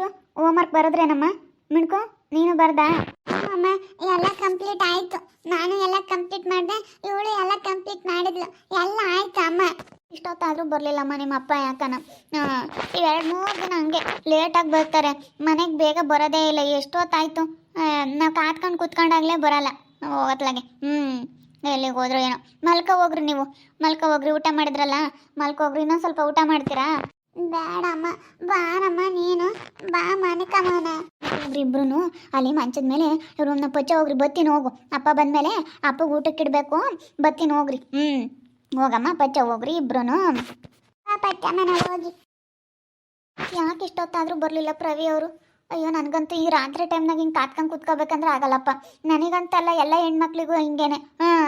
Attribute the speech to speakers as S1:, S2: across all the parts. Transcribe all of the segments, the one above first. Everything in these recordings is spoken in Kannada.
S1: ಆಯಿತು ಹೋಮ್ವರ್ಕ್ ಬರೋದ್ರೇನಮ್ಮ ಮಿಣ್ಕೊ ನೀನು ಬರ್ದಾ
S2: ಅಮ್ಮ ಎಲ್ಲ ಕಂಪ್ಲೀಟ್ ಆಯ್ತು. ನಾನು ಎಲ್ಲ ಕಂಪ್ಲೀಟ್ ಮಾಡಿದೆ, ಇವಳು ಎಲ್ಲ ಕಂಪ್ಲೀಟ್ ಮಾಡಿದ್ಲು. ಎಲ್ಲ ಆಯ್ತು ಅಮ್ಮ.
S1: ಇಷ್ಟೊತ್ತಾದರೂ ಬರಲಿಲ್ಲಮ್ಮ ನಿಮ್ಮ ಅಪ್ಪ ಯಾಕನ ಇವೆರಡು ಮೂರು ದಿನ ಹಂಗೆ ಲೇಟಾಗಿ ಬರ್ತಾರೆ. ಮನೆಗೆ ಬೇಗ ಬರೋದೇ ಇಲ್ಲ. ಎಷ್ಟೊತ್ತಾಯಿತು ನಾವು ಕಾತ್ಕೊಂಡು ಕೂತ್ಕೊಂಡಾಗಲೇ ಬರಲ್ಲ ಹೋಗತ್ಲಾಗೆ. ಎಲ್ಲಿಗೆ ಹೋದ್ರು ಏನೋ. ಹೋಗ್ರಿ ನೀವು ಹೋಗ್ರಿ. ಊಟ ಮಾಡಿದ್ರಲ್ಲ ಹೋಗ್ರಿ. ಇನ್ನೊಂದು ಸ್ವಲ್ಪ ಊಟ ಮಾಡ್ತೀರಾ?
S2: ಬೇಡಮ್ಮ, ಬಾರಮ್ಮ ನೀನು ಬಾ ಮನಿಕಮ್ಮನ.
S1: ಇಬ್ರು ಅಲ್ಲಿ ಮಂಚದ ಮೇಲೆ ರೂಮ್ನ ಪಚ್ಚ ಹೋಗ್ರಿ. ಬತ್ತೀನಿ ಹೋಗು. ಅಪ್ಪ ಬಂದಮೇಲೆ ಅಪ್ಪಗೆ ಊಟಕ್ಕೆ ಇಡಬೇಕು. ಬತ್ತೀನಿ ಹೋಗ್ರಿ. ಹೋಗಮ್ಮ ಪಚ್ಚ ಹೋಗ್ರಿ ಇಬ್ರು.
S2: ಪಚ್ಚಮ್ಮನ ಹೋಗಿ.
S1: ಯಾಕೆ ಇಷ್ಟೊತ್ತಾದರೂ ಬರಲಿಲ್ಲ ಪ್ರವಿ ಅವರು? ಅಯ್ಯೋ ನನಗಂತೂ ಈ ರಾತ್ರಿ ಟೈಮ್ನಾಗ ಹಿಂಗೆ ಕಾತ್ಕೊಂಡು ಕೂತ್ಕೋಬೇಕಂದ್ರೆ ಆಗಲ್ಲಪ್ಪ. ನನಗಂತಲ್ಲ ಎಲ್ಲ ಹೆಣ್ಮಕ್ಳಿಗೂ ಹಿಂಗೇನೆ.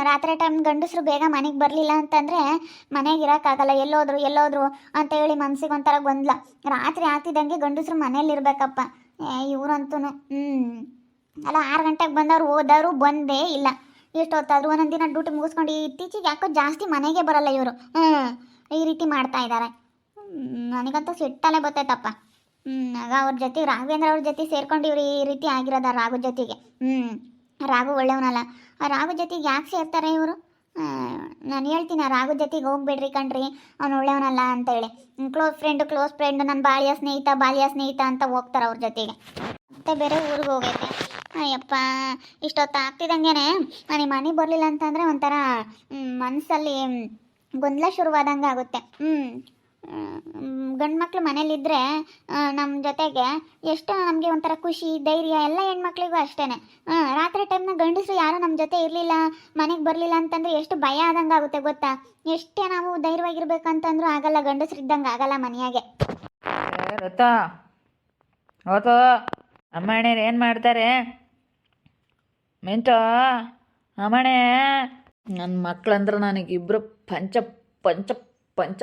S1: ರಾತ್ರಿ ಟೈಮ್ ಗಂಡಸರು ಬೇಗ ಮನೆಗೆ ಬರಲಿಲ್ಲ ಅಂತಂದರೆ ಮನೆಗೆ ಇರೋಕ್ಕಾಗಲ್ಲ. ಎಲ್ಲೋದ್ರು ಅಂತ ಹೇಳಿ ಮನ್ಸಿಗೆ ಒಂಥರ ಗೊಂದಲ. ರಾತ್ರಿ ಆಗ್ತಿದ್ದಂಗೆ ಗಂಡಸರು ಮನೇಲಿ ಇರಬೇಕಪ್ಪ. ಇವರಂತೂ ಅಲ್ಲ 6 ಗಂಟೆಗೆ ಬಂದವ್ರು ಹೋದವರು ಬಂದೇ ಇಲ್ಲ. ಎಷ್ಟೊತ್ತಾದ್ರು ಒಂದೊಂದು ದಿನ ಡ್ಯೂಟಿ ಮುಗಿಸ್ಕೊಂಡು ಇತ್ತೀಚೆಗೆ ಯಾಕೋ ಜಾಸ್ತಿ ಮನೆಗೆ ಬರಲ್ಲ ಇವರು. ಈ ರೀತಿ ಮಾಡ್ತಾ ಇದ್ದಾರೆ. ನನಗಂತೂ ಸಿಟ್ಟಲ್ಲೇ ಬರ್ತೈತಪ್ಪ. ಆಗ ಅವ್ರ ಜೊತೆ ರಾಘವೇಂದ್ರ ಅವ್ರ ಜೊತೆ ಸೇರ್ಕೊಂಡು ಇವ್ರು ಈ ರೀತಿ ಆಗಿರೋದ ರಾಘು ಜೊತೆಗೆ. ರಾಘು ಒಳ್ಳೆಯವನಲ್ಲ. ಆ ರಾಘು ಜೊತೆಗೆ ಯಾಕೆ ಸೇರ್ತಾರೆ ಇವರು? ನಾನು ಹೇಳ್ತೀನಿ ಆ ರಾಘು ಜೊತೆಗೆ ಹೋಗ್ಬೇಡ್ರಿ ಕಣ್ರಿ, ಅವ್ನು ಒಳ್ಳೆಯವನಲ್ಲ ಅಂತೇಳಿ. ಕ್ಲೋಸ್ ಫ್ರೆಂಡ್ ನನ್ನ ಬಾಲ್ಯ ಸ್ನೇಹಿತ ಅಂತ ಹೋಗ್ತಾರೆ ಅವ್ರ ಜೊತೆಗೆ. ಮತ್ತೆ ಬೇರೆ ಊರಿಗೆ ಹೋಗೈತೆ. ಅಯ್ಯಪ್ಪ ಇಷ್ಟೊತ್ತು ಆಗ್ತಿದ್ದಂಗೆ ನನಗೆ ಮನೆ ಬರಲಿಲ್ಲ ಅಂತಂದರೆ ಒಂಥರ ಮನಸ್ಸಲ್ಲಿ ಗೊಂದಲ ಶುರುವಾದಂಗೆ ಆಗುತ್ತೆ. ಗಂಡು ಮಕ್ಳು ಮನೇಲಿದ್ದರೆ ನಮ್ಮ ಜೊತೆಗೆ ಎಷ್ಟು ನಮಗೆ ಒಂಥರ ಖುಷಿ ಧೈರ್ಯ. ಎಲ್ಲ ಹೆಣ್ಮಕ್ಳಿಗೂ ಅಷ್ಟೇ. ರಾತ್ರಿ ಟೈಮ್ನಾಗ ಗಂಡಸರು ಯಾರೂ ನಮ್ಮ ಜೊತೆ ಇರಲಿಲ್ಲ, ಮನೆಗೆ ಬರಲಿಲ್ಲ ಅಂತಂದರೆ ಎಷ್ಟು ಭಯ ಆದಂಗೆ ಆಗುತ್ತೆ ಗೊತ್ತಾ. ಎಷ್ಟೇ ನಾವು ಧೈರ್ಯವಾಗಿರ್ಬೇಕಂತಂದ್ರೂ ಆಗಲ್ಲ. ಗಂಡಸರು ಇದ್ದಂಗೆ ಆಗಲ್ಲ ಮನೆಯಾಗೆ.
S3: ಅಮ್ಮಣ್ಣೇರು ಏನು ಮಾಡ್ತಾರೆ? ಮಿಂಟು ಅಮ್ಮಣ್ಣೆ, ನನ್ನ ಮಕ್ಕಳಂದ್ರೆ ನನಗಿಬ್ಬರು ಪಂಚ ಪಂಚ ಪಂಚ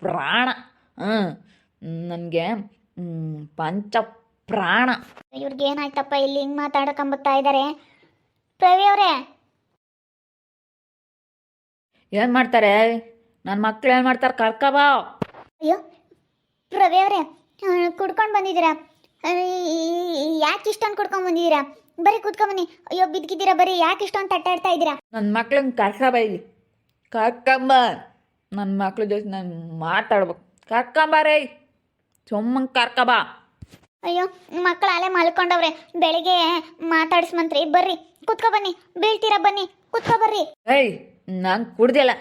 S3: ಪ್ರಾಣ. ನನಗೆ ಪಂಚ ಪ್ರಾಣ.
S1: ಇವ್ರಿಗೆ ಏನಾಯ್ತಪ್ಪ ಇಲ್ಲಿ ಹಿಂಗೆ ಮಾತಾಡೋಕಂಬತ್ತಾ ಇದ್ದಾರೆ? ಪ್ರವಿ ಅವರೇ
S3: ಏನು ಮಾಡ್ತಾರೆ ನನ್ನ ಮಕ್ಳು? ಏನು ಮಾಡ್ತಾರೆ? ಕರ್ಕಬಾ.
S1: ಅಯ್ಯೋ ಪ್ರವಿ ಅವರೇ, ಕುಡ್ಕೊಂಡು ಬಂದಿದ್ದೀರಾ? ಯಾಕೆ ಇಷ್ಟೊಂದು ಕುಡ್ಕೊಂಡು ಬಂದಿದ್ದೀರಾ? ಬರೀ ಕೂತ್ಕೊಂಬನ್ನಿ. ಅಯ್ಯೋ ಬಿದ್ದಿದ್ದೀರಾ ಬರೀ. ಯಾಕೆ ಇಷ್ಟೊಂದು ತಟ್ಟಾಡ್ತಾ ಇದ್ದೀರಾ?
S3: ನನ್ನ ಮಕ್ಳನ್ನ ಕರ್ಕಬಾ ಇಲ್ಲಿ. ಕರ್ಕಂಬ. ನನ್ನ ಮಕ್ಳ ಜೊತೆ ನಾನು ಮಾತಾಡ್ಬೇಕು. ಕರ್ಕಂಬಾರೇ, ಸುಮ್ಮನೆ ಕರ್ಕಬಾ.
S1: ಅಯ್ಯೋ ಮಕ್ಕಳು ಅಲ್ಲೇ ಮಲ್ಕೊಂಡವ್ರೆ. ಬೆಳಿಗ್ಗೆ ಮಾತಾಡಿಸ್ಮಂತ್ರಿ. ಬರ್ರಿ ಕುತ್ಕೊ ಬನ್ನಿ. ಬೀಳ್ತೀರಾ ಬನ್ನಿ ಕುತ್ಕೊ ಬರ್ರಿ.
S3: ನಾನು ಕುಡ್ದಿಲ್ಲ.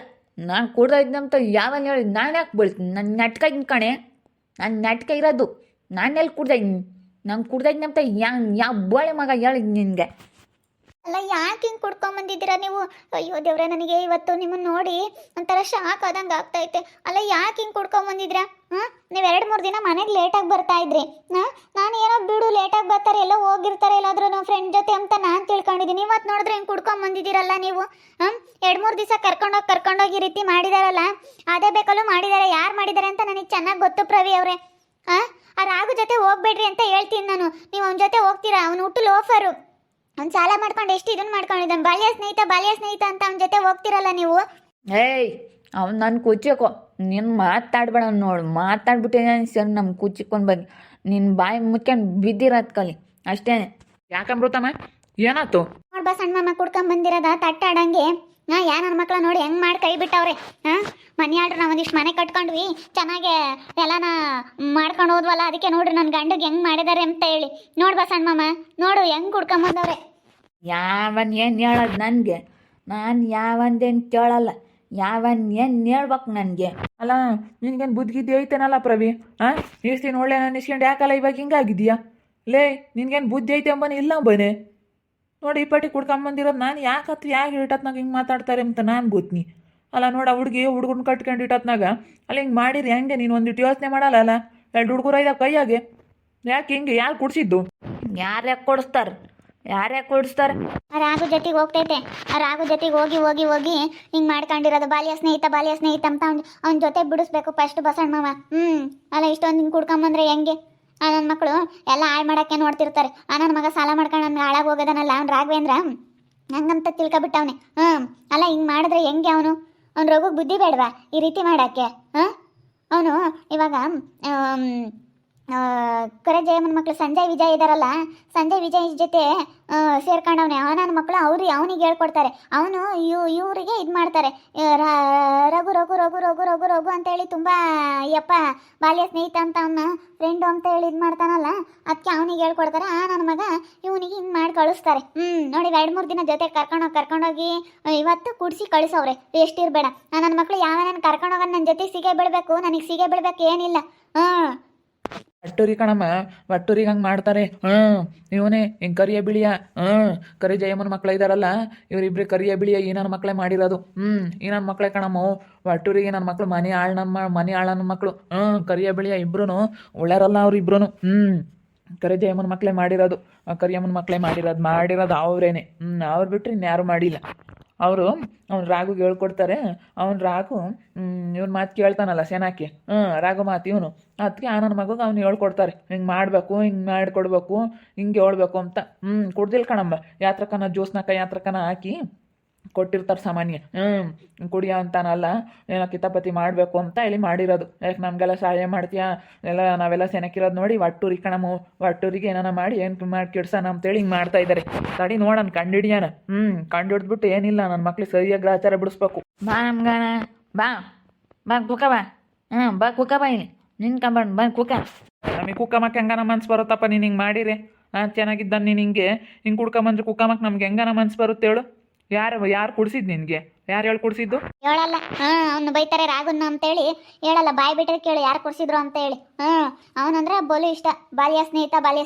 S3: ನಾನು ಕುಡ್ದಿದ್ದಂತ ಯಾವಾಗ ಹೇಳಿ ನಾನು ಯಾಕೆ ಬೀಳ್ತೀನಿ? ನನ್ನ ನಾಟಕ ಕಣೆ. ನನ್ನ ನಾಟಕ ಇರೋದು. ನಾನೆಲ್ಲಿ ಕುಡ್ದಿದ್ದೀನಿ? ನಾನು ಕುಡ್ದಿದ್ದಂತ ಯಾವ ಬೋಳೆ ಮಗ ಹೇಳಿದ್ ನಿನಗೆ?
S1: ಅಲ್ಲ ಯಾಕೆ ಹಿಂಗೆ ಕುಡ್ಕೊಂಬಂದಿದ್ದೀರಾ ನೀವು? ಅಯ್ಯೋ ದೇವ್ರೆ, ನನಗೆ ಇವತ್ತು ನಿಮ್ಮನ್ನು ನೋಡಿ ಒಂಥರ ಶಾಕ್ ಆದಂಗೆ ಆಗ್ತೈತೆ. ಅಲ್ಲ ಯಾಕೆ ಹಿಂಗೆ ಕುಡ್ಕೊಂಬಂದಿದ್ರಾ? ನೀವು 2-3 ದಿನ ಮನೆಗೆ ಲೇಟಾಗಿ ಬರ್ತಾ ಇದ್ರಿ. ನಾನು ಏನೋ ಬಿಡು ಲೇಟಾಗಿ ಬರ್ತಾರೆ, ಎಲ್ಲೋ ಹೋಗಿರ್ತಾರೆ ಎಲ್ಲಾದ್ರೂ ನಮ್ಮ ಫ್ರೆಂಡ್ ಜೊತೆ ಅಂತ ನಾನು ತಿಳ್ಕೊಂಡಿದ್ದೀನಿ. ಇವತ್ತು ನೋಡಿದ್ರೆ ಹಿಂಗೆ ಕುಡ್ಕೊಂಬಂದಿದ್ದೀರಲ್ಲ ನೀವು. 2-3 ದಿವಸ ಕರ್ಕೊಂಡೋಗಿ ಈ ರೀತಿ ಮಾಡಿದಾರಲ್ಲ, ಅದೇ ಬೇಕಲ್ಲೂ ಮಾಡಿದ್ದಾರೆ. ಯಾರು ಮಾಡಿದ್ದಾರೆ ಅಂತ ನನಗೆ ಚೆನ್ನಾಗಿ ಗೊತ್ತು ಪ್ರವಿ ಅವರೇ. ಆ ರಾಘು ಜೊತೆ ಹೋಗ್ಬೇಡ್ರಿ ಅಂತ ಹೇಳ್ತೀನಿ ನಾನು. ನೀವು ಅವನ ಜೊತೆ ಹೋಗ್ತೀರಾ? ಅವನು ಹುಟ್ಟು ಲೋಫರು. ಅವ್ನು ಸಾಲ ಮಾಡ್ಕೊಂಡು ಎಷ್ಟು ಇದನ್ನು ಮಾಡ್ಕೊಂಡಿದ್ದಾನೆ. ಬಾಲ್ಯ ಸ್ನೇಹಿತ ಅಂತ ಅವನ ಜೊತೆ ಹೋಗ್ತಿರಲ್ಲ ನೀವು.
S3: ಅವ್ನು ನನ್ನ ಕುಚ್ಚಿಕೋ. ನೀನು ಮಾತಾಡ್ಬೇಡ ನೋಡು. ಮಾತಾಡ್ಬಿಟ್ಟೆ ಸರ್ ನಮ್ಮ ಕುಚ್ಚಿಕೊಂಡು ಬಂದು ನಿನ್ನ ಬಾಯಿ ಮುಚ್ಕೊಂಡು ಬಿದ್ದಿರೋದು ಕಲಿ ಅಷ್ಟೇ.
S4: ಯಾಕಂಬ್ರತಮ್ಮ ಏನಾಯ್ತು?
S1: ನೋಡ್ಬಾ ಸಣ್ಣ ಮಾಮ ಕುಡ್ಕೊಂಡ್ ಬಂದಿರೋದ ತಟ್ಟಾಡಂಗೆ. ಯಾ ನನ್ನ ಮಕ್ಳ ನೋಡಿ ಹೆಂಗ್ ಮಾಡಿ ಕೈ ಬಿಟ್ಟವ್ರೆ. ಮನೆ ಆಡ್ರಿ ನಾವು ಒಂದಿಷ್ಟು ಮನೆ ಕಟ್ಕೊಂಡ್ವಿ, ಚೆನ್ನಾಗೆ ಎಲ್ಲನ ಮಾಡ್ಕೊಂಡು ಹೋದ್ವಲ್ಲ, ಅದಕ್ಕೆ ನೋಡ್ರಿ ನನ್ನ ಗಂಡಗೆ ಹೆಂಗ್ ಮಾಡಿದಾರೆ ಅಂತ ಹೇಳಿ. ನೋಡ್ಬಾ ಸಣ್ಣ ಮಾಮ, ನೋಡು ಹೆಂಗ್ ಕುಡ್ಕೊಂಬಂದವ್ರೆ.
S3: ಯಾವನ್ ಏನು ಹೇಳೋದು ನನಗೆ? ನಾನು ಯಾವಂದೇನು ಕೇಳಲ್ಲ. ಯಾವನ್ ಏನು ಹೇಳ್ಬೇಕು ನನಗೆ?
S4: ಅಲ್ಲ ನಿನ್ಗೇನು ಬುದ್ಧಿಗಿದ್ದಿ ಐತೇನಲ್ಲ ಪ್ರವಿ? ಇಷ್ಟಿನ ಒಳ್ಳೆ ನಾನು ಇಸ್ಕೊಂಡು ಯಾಕಲ್ಲ ಇವಾಗ ಹಿಂಗಾಗಿದ್ಯಾ? ಲೇ ನಿನ್ಗೇನು ಬುದ್ಧಿ ಐತೆ ಅಂಬನೆ ಇಲ್ಲ ಬನೆ ನೋಡಿ. ಈ ಪಟ್ಟಿ ಕುಡ್ಕೊಂಬಂದಿರೋದು ನಾನು ಯಾಕೆ ಇಟ್ಟತ್ನಾಗ ಹಿಂಗೆ ಮಾತಾಡ್ತಾರೆ ಅಂತ ನಾನು ಗೊತ್ತೀನಿ. ಅಲ್ಲ ನೋಡ ಹುಡುಗನ ಕಟ್ಕೊಂಡು ಇಟ್ಟತ್ನಾಗ ಅಲ್ಲಿ ಹಿಂಗೆ ಮಾಡಿರಿ ಹೆಂಗೆ? ನೀನು ಒಂದಿಟ್ಟು ಯೋಚನೆ ಮಾಡಲ್ಲ. 2 ಹುಡುಗರು ಇದಾವೆ ಕೈಯಾಗೆ. ಯಾಕೆ ಹಿಂಗೆ? ಯಾರು ಕುಡ್ಸಿದ್ದು?
S3: ಯಾರ್ಯಾಕೆ ಕೊಡಿಸ್ತಾರೆ?
S1: ರಾಘು ಜೊತೆಗೆ ಹೋಗ್ತೈತೆ. ಆ ರಾಘು ಜೊತೆಗೆ ಹೋಗಿ ಹಿಂಗೆ ಮಾಡ್ಕೊಂಡಿರೋದು. ಬಾಲ್ಯ ಸ್ನೇಹಿತ ಅಂತ ಅವ್ನ ಜೊತೆ ಬಿಡಿಸ್ಬೇಕು ಫಸ್ಟ್ ಬಸಣ್ಣ ಮಾವ. ಅಲ್ಲ ಇಷ್ಟೊಂದು ಹಿಂಗೆ ಕುಡ್ಕೊಂಬಂದ್ರೆ ಹೆಂಗೆ? ನನ್ನ ಮಕ್ಕಳು ಎಲ್ಲ ಹಾಳು ಮಾಡೋಕ್ಕೆ ನೋಡ್ತಿರ್ತಾರೆ. ನನ್ನ ಮಗ ಸಾಲ ಮಾಡ್ಕೊಂಡು ನಮ್ಗೆ ಹಾಳಾಗಿ ಹೋಗೋದನಲ್ಲ ಅವ್ನು ರಾಘವೇಂದ್ರ, ಹಂಗಂತ ತಿಳ್ಕೊಬಿಟ್ಟವನೆ. ಅಲ್ಲ ಹಿಂಗೆ ಮಾಡಿದ್ರೆ ಹೆಂಗೆ? ಅವ್ನು ರಘುಗೆ ಬುದ್ಧಿ ಬೇಡವಾ ಈ ರೀತಿ ಮಾಡೋಕ್ಕೆ? ಅವನು ಇವಾಗ ಕರೆ ಜಯಮ್ಮನ ಮಕ್ಕಳು ಸಂಜಯ್ ವಿಜಯ್ ಇದಾರಲ್ಲ, ಸಂಜಯ್ ವಿಜಯ್ ಜೊತೆ ಸೇರ್ಕೊಂಡವನೆ ನನ್ನ ಮಕ್ಕಳು. ಅವನಿಗೆ ಹೇಳ್ಕೊಡ್ತಾರೆ. ಅವನು ಇವರಿಗೆ ಇದು ಮಾಡ್ತಾರೆ. ರಘು ರಘು ರಘು ರಘು ರಘು ರಘು ಅಂತೇಳಿ ತುಂಬ ಯಪ್ಪ ಬಾಲ್ಯ ಸ್ನೇಹಿತ ಅಂತ ಅವನ್ನ ಫ್ರೆಂಡು ಅಂತ ಹೇಳಿ ಇದು ಮಾಡ್ತಾನಲ್ಲ, ಅದಕ್ಕೆ ಅವನಿಗೆ ಹೇಳ್ಕೊಡ್ತಾರೆ. ನನ್ನ ಮಗ ಇವನಿಗೆ ಹಿಂಗೆ ಮಾಡಿ ಕಳಿಸ್ತಾರೆ. ನೋಡಿ 2-3 ದಿನ ಜೊತೆ ಕರ್ಕೊಂಡೋಗಿ ಇವತ್ತು ಕುಡಿಸಿ ಕಳಿಸವ್ರೆ. ಎಷ್ಟಿರಬೇಡ ನನ್ನ ಮಕ್ಕಳು ಯಾವ ನಾನು ಕರ್ಕೊಂಡೋಗ ನನ್ನ ಜೊತೆ ಸಿಗೆ ಬೀಳಬೇಕು, ನನಗೆ ಸಿಗೆ ಬೀಳ್ಬೇಕು ಏನಿಲ್ಲ.
S4: ಒಟ್ಟೂರಿ ಕಣಮ್ಮ, ಒಟ್ಟೂರಿಗೆ ಹಂಗೆ ಮಾಡ್ತಾರೆ. ಇವನೇ ಹಿಂಗೆ ಕರಿಯ ಬಿಳಿಯ ಕರಿ ಜಯಮ್ಮನ ಮಕ್ಳು ಇದ್ದಾರಲ್ಲ, ಇವರಿಬ್ರು ಕರಿಯ ಬಿಳಿಯ ಈ ನನ್ನ ಮಕ್ಕಳೇ ಮಾಡಿರೋದು. ಈ ನನ್ನ ಮಕ್ಕಳೇ ಕಣಮ್ಮ. ಒಟ್ಟೂರಿಗೆ ನನ್ನ ಮಕ್ಕಳು ಮನೆ ಆಳ್ ನನ್ನ ಮಕ್ಕಳು. ಕರಿಯ ಬಿಳಿಯ ಇಬ್ರು ಒಳ್ಳೆಯರಲ್ಲ ಅವ್ರಿಬ್ರು. ಕರಿ ಜಯಮ್ಮನ ಮಕ್ಕಳೇ ಮಾಡಿರೋದು. ಕರಿಯಮ್ಮನ ಮಕ್ಕಳೇ ಮಾಡಿರೋದು ಅವರೇನೆ. ಅವ್ರು ಬಿಟ್ಟರೆ ಇನ್ಯಾರು ಮಾಡಿಲ್ಲ. ಅವರು ಅವ್ನು ರಾಗುಗೆ ಹೇಳ್ಕೊಡ್ತಾರೆ. ಅವ್ನು ರಾಗು ಇವ್ನ ಮಾತು ಕೇಳ್ತಾನಲ್ಲ ಸೇನಾಕಿ, ರಾಗು ಮಾತು ಇವನು. ಅದಕ್ಕೆ ನನ್ನ ಮಗಗೆ ಅವ್ನು ಹೇಳ್ಕೊಡ್ತಾರೆ, ಹಿಂಗೆ ಮಾಡಬೇಕು, ಹಿಂಗೆ ಮಾಡಿಕೊಡ್ಬೇಕು, ಹಿಂಗೆ ಹೇಳ್ಬೇಕು ಅಂತ. ಕುಡ್ದಿಲ್ಲ ಕಣಮ್ಮ. ಯಾತ್ರಕನ ಹಾಕಿ ಕೊಟ್ಟಿರ್ತಾರೆ ಸಾಮಾನ್ಯ. ಕುಡಿಯ ಅಂತಾನಲ್ಲ, ಏನೋ ಕಿತಾಪತಿ ಮಾಡಬೇಕು ಅಂತ ಹೇಳಿ ಮಾಡಿರೋದು. ಯಾಕೆ ನಮಗೆಲ್ಲ ಸಹಾಯ ಮಾಡ್ತೀಯಾ, ನಾವೆಲ್ಲ ಸೆನಕಿರೋದು ನೋಡಿ ಒಟ್ಟೂರಿಗೆ ಏನಾನ ಮಾಡಿ ಏನು ಮಾಡಿ ಕೆಡ್ಸೋಣ ಅಂತೇಳಿ ಹಿಂಗೆ ಮಾಡ್ತಾ ಇದ್ದಾರೆ. ತಡಿ ನೋಡೋಣ ಕಂಡಿಡಿಯೋಣ. ಕಂಡಿಡ್ದ್ಬಿಟ್ಟು ಏನಿಲ್ಲ, ನನ್ನ ಮಕ್ಳಿಗೆ ಸರಿಯಾಗಿ ಗ್ರಾಚಾರ ಬಿಡಿಸ್ಬೇಕು.
S3: ಬಾ ನಮ್ಗಾನ ಬಾ ಕುಕ್ಕ ಬಾ ಬಾ ಕುಕ್ಕ ಬಾ ಇಲ್ಲಿ ನಿನ್ಕೊಂಬಂಡು ಬಾ ಕುಕ್ಕ.
S4: ನಮಗೆ ಕುಕ್ಕಮಕ್ಕೆ ಹೆಂಗನ ಮನ್ಸು ಬರುತ್ತಪ್ಪ ನೀನು ಹಿಂಗೆ ಮಾಡಿರಿ. ಚೆನ್ನಾಗಿದ್ದ ನೀನು ಹಿಂಗೆ ಕುಡ್ಕೊಂಬಂದ್ರೆ ಕುಕ್ಕಮಕ್ಕೆ ನಮ್ಗೆ ಹೆಂಗನ ಮನ್ಸು ಬರುತ್ತೆ ಹೇಳು. ಯಾರು ಕುಡಿಸಿದ್ದು ನಿನಗೆ? ಯಾರು ಹೇಳಿ ಕುಡಿಸಿದ್ದು?
S1: ಹೇಳಲ್ಲ. ಅವ್ನು ಬೈತಾರೆ ರಾಗುನ್ನ ಅಂತೇಳಿ ಹೇಳಲ್ಲ. ಬಾಯಿ ಬಿಟ್ಟರೆ ಕೇಳಿ ಯಾರು ಕೊಡ್ಸಿದ್ರು ಅಂತ ಹೇಳಿ. ಅವನಂದ್ರೆ ಬೋಲು ಇಷ್ಟ. ಬಾಲ್ಯ ಸ್ನೇಹಿತ.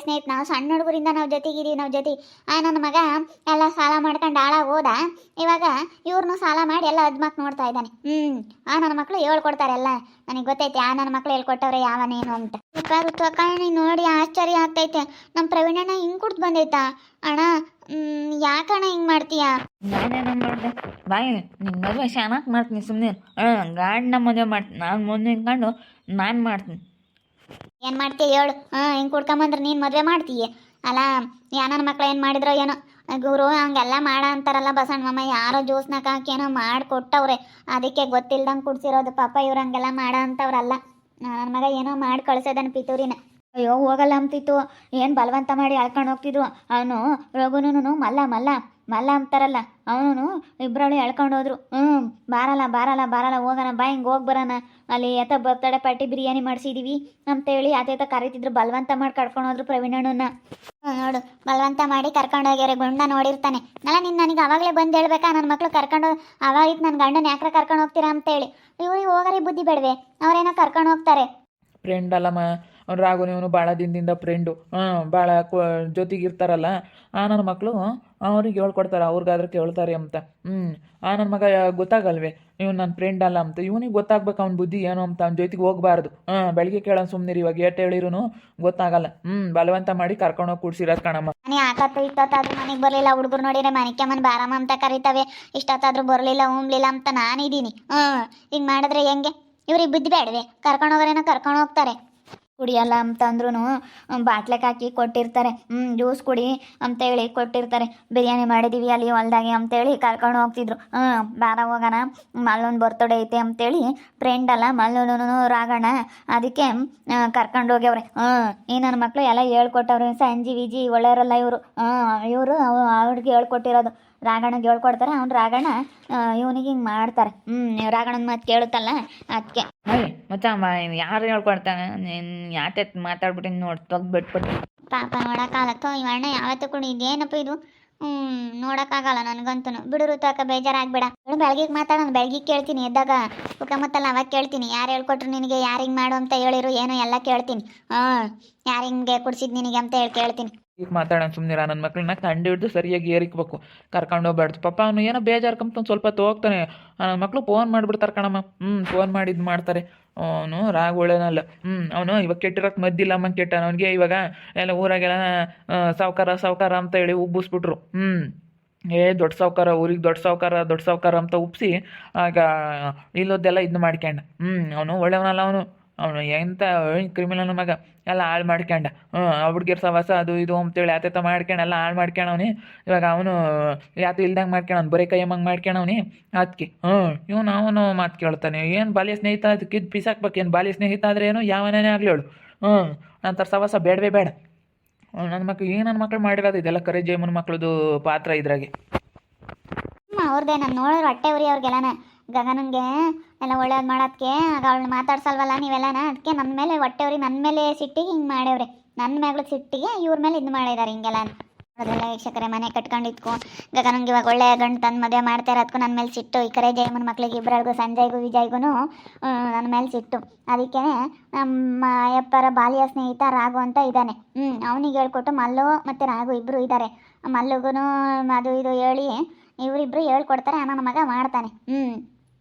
S1: ನಾವು ಸಣ್ಣ ಹುಡುಗರಿಂದ ನಾವು ಜೊತೆಗಿರಿ. ನನ್ನ ಮಗ ಎಲ್ಲ ಸಾಲ ಮಾಡ್ಕೊಂಡು ಹಾಳಾಗಿ ಹೋದ. ಇವಾಗ ಇವ್ರನ್ನೂ ಸಾಲ ಮಾಡಿ ಎಲ್ಲ ಅದ್ಮಾಕ್ ನೋಡ್ತಾ ಇದ್ದಾನೆ. ನನ್ನ ಮಕ್ಕಳು ಹೇಳ್ಕೊಡ್ತಾರೆ ಎಲ್ಲ. ನನಗೆ ಗೊತ್ತೈತೆ ನನ್ನ ಮಕ್ಕಳು ಹೇಳ್ಕೊಟ್ಟವ್ರೆ ಯಾವನೇನು ಅಂತ. ಋತುವಕ್ಕ ನೋಡಿ ಆಶ್ಚರ್ಯ ಆಗ್ತೈತೆ. ನಮ್ಮ ಪ್ರವೀಣಣ್ಣ ಹಿಂಗೆ ಕುಡ್ದು ಬಂದೈತಾ ಅಣ್ಣ? ಯಾಕಣ್ಣ ಹಿಂಗೆ ಮಾಡ್ತೀಯಾ?
S3: ನಾನೇನು ನೋಡಿದೆ ಬಾಯಿ ನಿನ್ನ ಮದುವೆ ಚೆನ್ನಾಗಿ ಮಾಡ್ತೀನಿ ಸುಮ್ಮನೆ. ಗಾಡಿನ ಮದುವೆ ಮಾಡ್ತೀನಿ ನಾನು. ಮುಂದೆ ನಿಂತ್ಕೊಂಡು ನಾನು ಮಾಡ್ತೀನಿ.
S1: ಏನು ಮಾಡ್ತೀಯ ಹೇಳು? ಹಿಂಗೆ ಕುಡ್ಕೊಂಬಂದ್ರೆ ನೀನು ಮದುವೆ ಮಾಡ್ತೀಯ ಅಲ್ಲ? ನನ್ನ ಮಕ್ಳು ಏನು ಮಾಡಿದ್ರೋ ಏನೋ. ಗುರು ಹಂಗೆಲ್ಲ ಮಾಡ ಅಂತಾರಲ್ಲ ಬಸಣ್ಣ ಮಾಮ. ಯಾರೋ ಜ್ಯೂಸ್ನಾಗ ಹಾಕಿ ಏನೋ ಮಾಡಿ ಕೊಟ್ಟವ್ರೆ, ಅದಕ್ಕೆ ಗೊತ್ತಿಲ್ದಂಗೆ ಕುಡ್ಸಿರೋದು. ಪಾಪ ಇವ್ರು ಹಂಗೆಲ್ಲ ಮಾಡ ಅಂತವ್ರಲ್ಲ. ನನ್ನ ಮಗ ಏನೋ ಮಾಡಿ ಕಳ್ಸೋದನ್ನ ಪಿತೂರಿನ.
S3: ಅಯ್ಯೋ ಹೋಗಲ್ಲ ಅಂತಿತ್ತು. ಏನು ಬಲವಂತ ಮಾಡಿ ಎಳ್ಕೊಂಡು ಹೋಗ್ತಿದ್ರು. ಅವನು ರಘುನೂ ಮಲ್ಲ ಅಂತಾರಲ್ಲ, ಅವನು ಇಬ್ಬರಳು ಎಳ್ಕೊಂಡು ಹೋದ್ರು. ಬಾರಲ್ಲ ಹೋಗೋಣ ಬಾ, ಹಿಂಗೆ ಹೋಗಿ ಬರೋಣ. ಅಲ್ಲಿ ಬರ್ತಡೆ ಪಾರ್ಟಿ ಬಿರಿಯಾನಿ ಮಾಡಿಸಿದೀವಿ ಅಂತೇಳಿ ಆತೇತ ಕರೀತಿದ್ರು. ಬಲವಂತ ಮಾಡಿ ಕರ್ಕೊಂಡು ಹೋದ್ರು ಪ್ರವೀಣಣ್ಣನ.
S1: ನೋಡು, ಬಲವಂತ ಮಾಡಿ ಕರ್ಕೊಂಡೋಗ್ಯಾರೆ. ಗುಂಡ ನೋಡಿರ್ತಾನೆ ಅಲ್ಲ. ನನಗೆ ಅವಾಗಲೇ ಬಂದು ಹೇಳ್ಬೇಕಾ ನನ್ನ ಮಕ್ಳು ಕರ್ಕೊಂಡು ಅವಾಗಿತ್ತು ನನ್ನ ಗಂಡನ ಯಾಕ್ರೆ ಕರ್ಕೊಂಡು ಹೋಗ್ತೀರಾ ಅಂತೇಳಿ. ಇವ್ರಿಗೆ ಹೋಗರಿ ಬುದ್ಧಿ ಬೇಡವೆ? ಅವ್ರೇನೋ ಕರ್ಕೊಂಡು ಹೋಗ್ತಾರೆ.
S4: ಫ್ರೆಂಡ್ ಅಲ್ಲಮ್ಮ ಅವ್ನು ರಾಗು. ಇವನು ಭಾಳ ದಿನದಿಂದ ಫ್ರೆಂಡು. ಭಾಳ ಜೊತೆಗಿರ್ತಾರಲ್ಲ. ನನ್ನ ಮಕ್ಕಳು ಅವ್ರಿಗೆ ಹೇಳ್ಕೊಡ್ತಾರೆ, ಅವ್ರಿಗಾದ್ರೆ ಕೇಳ್ತಾರೆ ಅಂತ. ನನ್ನ ಮಗ ಗೊತ್ತಾಗಲ್ವೇ ಇವ್ನು ನನ್ನ ಫ್ರೆಂಡ್ ಅಲ್ಲ ಅಂತ. ಇವನಿಗೆ ಗೊತ್ತಾಗ್ಬೇಕು ಅವ್ನ ಬುದ್ಧಿ ಏನು ಅಂತ. ಅವ್ನ ಜೊತೆಗೆ ಹೋಗಬಾರ್ದು. ಬೆಳಿಗ್ಗೆ ಕೇಳೋಣ ಸುಮ್ಮನಿರಿ. ಇವಾಗ ಏಟ್ ಹೇಳಿರೂ ಗೊತ್ತಾಗಲ್ಲ. ಬಲವಂತ ಮಾಡಿ ಕರ್ಕೊಂಡೋಗಿ ಕೂಡ್ಸಿರೋದು ಕಣಮ್ಮ.
S1: ಮನೆ ಆಕತ್ತು ಇಷ್ಟೊತ್ತಾದ್ರೂ ಮನೆಗೆ ಬರಲಿಲ್ಲ. ಹುಡುಗರು ನೋಡಿದ್ರೆ ಮನೆಕೆಮ್ಮನ್ ಬಾರಮ್ಮ ಅಂತ ಕರಿತವೆ. ಇಷ್ಟೊತ್ತಾದ್ರೂ ಬರಲಿಲ್ಲ ಉಂಬ್ಲಿಲ್ಲ ಅಂತ ನಾನಿದ್ದೀನಿ. ಹಿಂಗೆ ಮಾಡಿದ್ರೆ ಹೆಂಗೆ? ಇವ್ರಿಗೆ ಬುದ್ಧಿ ಬೇಡವೆ? ಕರ್ಕೊಂಡು ಹೋಗೋರೇನೋ ಕರ್ಕೊಂಡು ಹೋಗ್ತಾರೆ.
S3: ಕುಡಿಯಲ್ಲ ಅಂತಂದ್ರೂ ಬಾಟ್ಲೆಗೆ ಹಾಕಿ ಕೊಟ್ಟಿರ್ತಾರೆ. ಜ್ಯೂಸ್ ಕುಡಿ ಅಂತೇಳಿ ಕೊಟ್ಟಿರ್ತಾರೆ. ಬಿರಿಯಾನಿ ಮಾಡಿದ್ದೀವಿ ಅಲ್ಲಿ ಹೊಲ್ದಾಗೆ ಅಂತೇಳಿ ಕರ್ಕೊಂಡು ಹೋಗ್ತಿದ್ರು. ಬಾರ ಹೋಗೋಣ, ಮಲ್ಲೊಂದು ಬರ್ತಡೇ ಐತೆ ಅಂತೇಳಿ ಫ್ರೆಂಡ್ ಅಲ್ಲ ಮಲ್ಲೂನು ರಾಗಣ್ಣ, ಅದಕ್ಕೆ ಕರ್ಕೊಂಡು ಹೋಗ್ಯವ್ರೆ. ಈ ನನ್ನ ಮಕ್ಕಳು ಎಲ್ಲ ಹೇಳ್ಕೊಟ್ಟವ್ರೆ. ಸಂಜಿ ವಿಜಿ ಒಳ್ಳೆಯವರಲ್ಲ ಇವರು. ಅವ್ರಿಗೆ ಹೇಳ್ಕೊಟ್ಟಿರೋದು. ರಾಗಣ್ಣಗೆ ಹೇಳ್ಕೊಡ್ತಾರೆ. ಅವ್ನು ರಾಗಣ್ಣ ಇವನಿಗೆ ಹಿಂಗೆ ಮಾಡ್ತಾರೆ. ರಾಗಣ್ಣನ ಮಾತು ಕೇಳುತ್ತಲ್ಲ ಅದಕ್ಕೆ. ಮಚ್ಚಮ್ಮ ಯಾರು ಹೇಳ್ಕೊಡ್ತಾನೆ? ನೀನು ಯಾತೆ ಮಾತಾಡ್ಬಿಟ್ಟು ನೋಡಿ ತೊಗ್ಬಿಟ್ಬಿಟ್ಟು.
S1: ಪಾಪ ನೋಡೋಕ್ಕಾಗತ್ತೋ ಇವಣ್ಣ ಯಾವತ್ತೂ ಕೂಡ ಇದೇನಪ್ಪ ಇದು? ನೋಡೋಕ್ಕಾಗಲ್ಲ ನನಗಂತೂ. ಬಿಡು ತಕ್ಕ ಬೇಜಾರಾಗಬೇಡ. ಬೆಳಗ್ಗೆ ಮಾತಾಡೋಣ. ಬೆಳಗ್ಗೆ ಕೇಳ್ತೀನಿ ಎದ್ದಾಗ ಮತ್ತಲ್ಲ ಅವಾಗ ಕೇಳ್ತೀನಿ. ಯಾರು ಹೇಳ್ಕೊಟ್ರು ನಿನಗೆ, ಯಾರು ಹಿಂಗೆ ಮಾಡು ಅಂತ ಹೇಳಿರು ಏನೋ ಎಲ್ಲ ಕೇಳ್ತೀನಿ. ಯಾರು ಹಿಂಗೆ ಕುಡ್ಸಿದ್ ನಿನಗೆ ಅಂತ ಹೇಳಿ ಕೇಳ್ತೀನಿ.
S4: ಈಗ ಮಾತಾಡೋಣ ಸುಮ್ಮನಿರ. ನನ್ನ ಮಕ್ಕಳನ್ನ ಕಂಡು ಹಿಡಿದು ಸರಿಯಾಗಿ ಏರಿಕ್ಬೇಕು. ಕರ್ಕೊಂಡು ಹೋಗ್ಬಾರ್ದು. ಪಾಪ ಅವನು ಏನೋ ಬೇಜಾರ್ಕಂತ ಒಂದು ಸ್ವಲ್ಪ ಹೋಗ್ತಾನೆ. ನನ್ನ ಮಕ್ಕಳು ಫೋನ್ ಮಾಡಿಬಿಡ್ತಾರೆ ಕಣಮ್ಮ. ಫೋನ್ ಮಾಡಿ ಇದು ಮಾಡ್ತಾರೆ. ಅವನು ರಾಗ ಒಳ್ಳೆನಲ್ಲ. ಅವನು ಇವಾಗ ಕೆಟ್ಟಿರೋಕೆ ಮದ್ದಿಲ್ಲಮ್ಮ ಕೆಟ್ಟ. ಅವನಿಗೆ ಇವಾಗ ಎಲ್ಲ ಊರಾಗೆಲ್ಲ ಸಾವ್ಕಾರ ಅಂತ ಹೇಳಿ ಉಬ್ಬಿಸ್ಬಿಟ್ರು. ದೊಡ್ಡ ಸಾವ್ಕಾರ, ಊರಿಗೆ ದೊಡ್ಡ ಸಾವ್ಕಾರ ಅಂತ ಉಪ್ಪಿಸಿ ಆಗ ಇಲ್ಲೋದೆಲ್ಲ ಇದು ಮಾಡ್ಕೊಂಡ. ಅವನು ಒಳ್ಳೆಯವನಲ್ಲ. ಅವನು ಎಂಥ ಕ್ರಿಮಿನಲ್ ಮಗ. ಎಲ್ಲ ಹಾಳು ಮಾಡ್ಕೊಂಡ. ಹುಡ್ಗಿರ್ ಸವಾಸ ಅದು ಇದು ಅಂತೇಳಿ ಆತೇತ ಮಾಡ್ಕೊಂಡು ಎಲ್ಲ ಹಾಳು ಮಾಡ್ಕೊಂಡವನಿ. ಇವಾಗ ಅವನು ಯಾತು ಇಲ್ದಂಗೆ ಮಾಡ್ಕೊಂಡವ್ನು, ಬರೀ ಕೈಯಮ್ಮಂಗೆ ಮಾಡ್ಕೊಂಡವನಿ. ಅದಕ್ಕೆ ಅವನು ಮಾತು ಕೇಳ್ತಾನೆ. ಏನು ಬಾಲ್ಯ ಸ್ನೇಹಿತ ಅದಕ್ಕೆ ಇದು ಪಿಸಾಕ್ಬೇಕು. ಏನು ಬಾಲ್ಯ ಸ್ನೇಹಿತ ಆದರೆ ಏನು ಯಾವನೇ ಆಗಲಿ ಹೇಳು. ನಂತರ ಸವಾಸ ಬೇಡವೇ ಬೇಡ. ನನ್ನ ಮಕ್ಳು ನನ್ನ ಮಕ್ಳು ಮಾಡಿರೋದು ಇದೆಲ್ಲ ಕರೆ ಜಯಮ್ಮನ ಮಕ್ಳದು ಪಾತ್ರ ಇದ್ರಾಗೆ.
S1: ಅವ್ರದ್ದೇ ನಾನು ನೋಡೋರು ಹೊಟ್ಟೆ ಉರಿ ಅವ್ರಿಗೆಲ್ಲನ ಗಗನಂಗೆ ಎಲ್ಲ ಒಳ್ಳೇದು ಮಾಡೋದಕ್ಕೆ ಆಗ ಅವಳನ್ನ ಮಾತಾಡ್ಸಲ್ವಲ್ಲ ನೀವೆಲ್ಲನ, ಅದಕ್ಕೆ ನನ್ನ ಮೇಲೆ ಹೊಟ್ಟೆ ಉರಿ, ನನ್ನ ಮೇಲೆ ಸಿಟ್ಟಿಗೆ ಹಿಂಗೆ ಮಾಡ್ಯವ್ರೆ, ನನ್ನ ಮೇಲೆ ಸಿಟ್ಟಿಗೆ ಇವ್ರ ಮೇಲೆ ಇದು ಮಾಡಿದ್ದಾರೆ ಹಿಂಗೆಲ್ಲ. ಅದೆಲ್ಲ ವೀಕ್ಷಕರೇ, ಮನೆ ಕಟ್ಕೊಂಡಿದ್ಕು ಗಗನಂಗೆ ಇವಾಗ ಒಳ್ಳೆ ಗಂಡು ತಂದು ಮದುವೆ ಮಾಡ್ತಾ ಇರೋದಕ್ಕೂ ನನ್ನ ಮೇಲೆ ಸಿಟ್ಟು, ಈ ಕರೆ ಜಯಮ್ಮನ ಮಕ್ಳಿಗೆ ಇಬ್ಬರಿಗೂ ಸಂಜಯ್ಗೂ ವಿಜಯ್ಗೂ ನನ್ನ ಮೇಲೆ ಸಿಟ್ಟು. ಅದಕ್ಕೆ ನಮ್ಮ ಅಯ್ಯಪ್ಪರ ಬಾಲ್ಯ ಸ್ನೇಹಿತ ರಾಘು ಅಂತ ಇದ್ದಾನೆ. ಅವನಿಗೆ ಹೇಳ್ಕೊಟ್ಟು ಮಲ್ಲು ಮತ್ತು ರಾಘು ಇಬ್ಬರು ಇದ್ದಾರೆ. ಮಲ್ಲುಗೂ ಅದು ಇದು ಹೇಳಿ ಇವರಿಬ್ರು ಹೇಳ್ಕೊಡ್ತಾರೆ, ನನ್ನ ಮಗ ಮಾಡ್ತಾನೆ.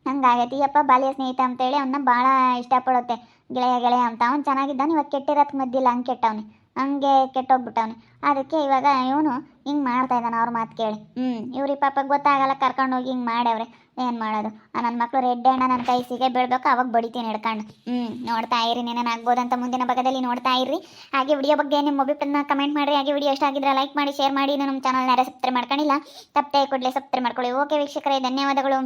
S1: ಹಂಗಾಗೈತಿ ಅಪ್ಪ ಬಾಲ್ಯ ಸ್ನೇಹಿತ ಅಂತೇಳಿ ಅವನ್ನ ಭಾಳ ಇಷ್ಟಪಡುತ್ತೆ, ಗೆಳೆಯ ಅಂತ. ಅವ್ನು ಚೆನ್ನಾಗಿದ್ದಾನೆ, ಇವಾಗ ಕೆಟ್ಟಿರೋದಕ್ಕೆ ಮದ್ದಿಲ್ಲ, ಹಂಗೆ ಕೆಟ್ಟವನಿ, ಹಂಗೆ ಕೆಟ್ಟೋಗ್ಬಿಟ್ಟವನಿ. ಅದಕ್ಕೆ ಇವಾಗ ಇವನು ಹಿಂಗೆ ಮಾಡ್ತಾ ಇದ್ದಾನೆ ಅವ್ರ ಮಾತು ಕೇಳಿ. ಇವ್ರಿಗೆ ಪಾಪ ಗೊತ್ತಾಗಲ್ಲ, ಕರ್ಕೊಂಡೋಗಿ ಹಿಂಗೆ ಮಾಡ್ಯವ್ರೆ, ಏನು ಮಾಡೋದು. ನನ್ನ ಮಕ್ಕಳು ರೆಡ್ ಹಣ್ಣ ನನ್ನ ಕೈ ಸಿಗೆ ಬೀಳ್ಬೇಕು, ಅವಾಗ ಬಡಿತೀನಿ ಹಿಡ್ಕೊಂಡು. ನೋಡ್ತಾ ಇರಿ, ಏನೇನಾಗ್ಬೋದಂತ ಮುಂದಿನ ಭಾಗದಲ್ಲಿ ನೋಡ್ತಾ ಇರ್ರಿ. ಹಾಗೆ ವಿಡಿಯೋ ಬಗ್ಗೆ ನಿಮ್ಮ ಅಭಿಪ್ರಾಯನ ಕಮೆಂಟ್ ಮಾಡಿರಿ. ಹಾಗೆ ವಿಡಿಯೋ ಇಷ್ಟ ಆಗಿದ್ರೆ ಲೈಕ್ ಮಾಡಿ, ಶೇರ್ ಮಾಡಿ. ನಮ್ಮ ಚಾನಲ್ನ ಯಾರು ಸಬ್ಸ್ಕ್ರೈಬ್ ಮಾಡ್ಕೊಂಡಿಲ್ಲ ತಪ್ಪದೆ ಕೂಡಲೇ ಸಬ್ಸ್ಕ್ರೈಬ್ ಮಾಡ್ಕೊಳ್ಳಿ. ಓಕೆ ವೀಕ್ಷಕರೇ, ಧನ್ಯವಾದಗಳು.